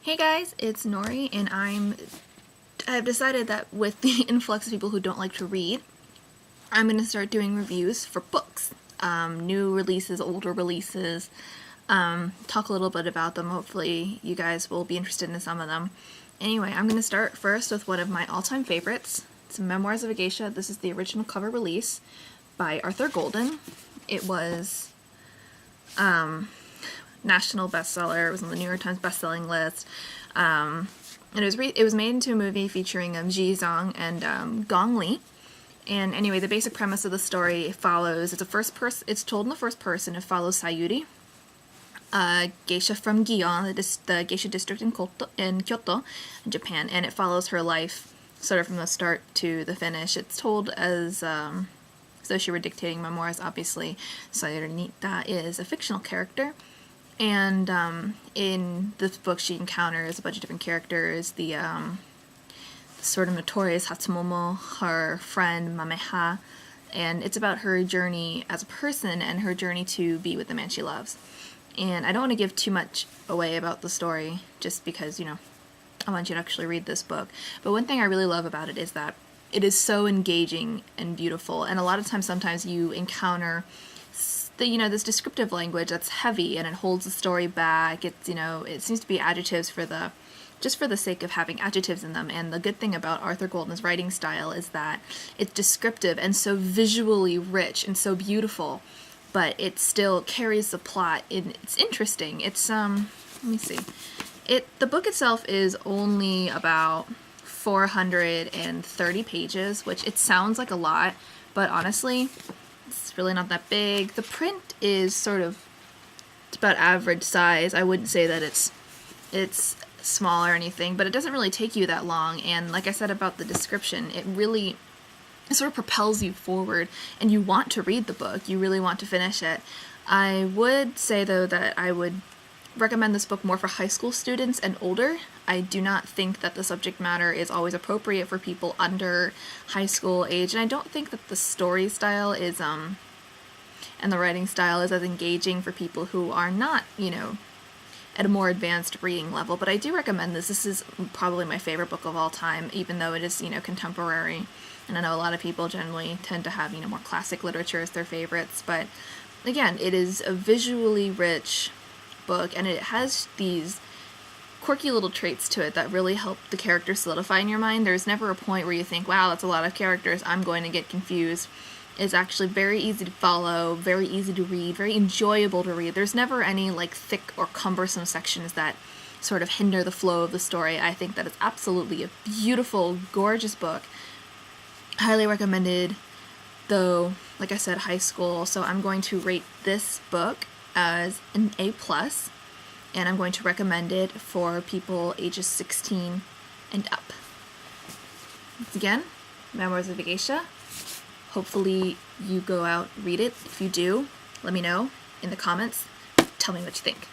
Hey guys, it's Nori, and I've decided that with the influx of people who don't like to read, I'm going to start doing reviews for books. New releases, older releases, talk a little bit about them. Hopefully you guys will be interested in some of them. Anyway, I'm going to start first with one of my all-time favorites. It's Memoirs of a Geisha. This is the original cover release by Arthur Golden. It was national bestseller. It was on the New York Times bestselling list. And it was made into a movie featuring Gion and Gong Li. And anyway, the basic premise of the story follows. It's told in the first person. It follows Sayuri, a geisha from Gion, the geisha district in Kyoto, in Japan, and it follows her life sort of from the start to the finish. It's told as though she were dictating memoirs. Obviously, Sayuri is a fictional character. And in this book, she encounters a bunch of different characters. The sort of notorious Hatsumomo, her friend Mameha, and it's about her journey as a person and her journey to be with the man she loves. And I don't want to give too much away about the story, just because, I want you to actually read this book. But one thing I really love about it is that it is so engaging and beautiful. And a lot of times, sometimes you encounter this descriptive language that's heavy and it holds the story back. It's, it seems to be adjectives just for the sake of having adjectives in them. And the good thing about Arthur Golden's writing style is that it's descriptive and so visually rich and so beautiful, but it still carries the plot. It's interesting. It's, let me see. The book itself is only about 430 pages, which it sounds like a lot, but honestly, it's really not that big. The print is it's about average size. I wouldn't say that it's small or anything, but it doesn't really take you that long. And like I said about the description, it sort of propels you forward, and you want to read the book. You really want to finish it. I would say, though, that I would recommend this book more for high school students and older. I do not think that the subject matter is always appropriate for people under high school age, and I don't think that the story style is and the writing style is as engaging for people who are not, at a more advanced reading level. But I do recommend this. This is probably my favorite book of all time, even though it is, contemporary. And I know a lot of people generally tend to have, more classic literature as their favorites. But again, it is a visually rich book, and it has these quirky little traits to it that really help the characters solidify in your mind. There's never a point where you think, wow, that's a lot of characters, I'm going to get confused. It's actually very easy to follow, very easy to read, very enjoyable to read. There's never any thick or cumbersome sections that sort of hinder the flow of the story. I think that it's absolutely a beautiful, gorgeous book. Highly recommended, though, like I said, high school. So I'm going to rate this book as an A+, and I'm going to recommend it for people ages 16 and up. Once again, Memoirs of a Geisha. Hopefully you go out, read it. If you do, let me know in the comments. Tell me what you think.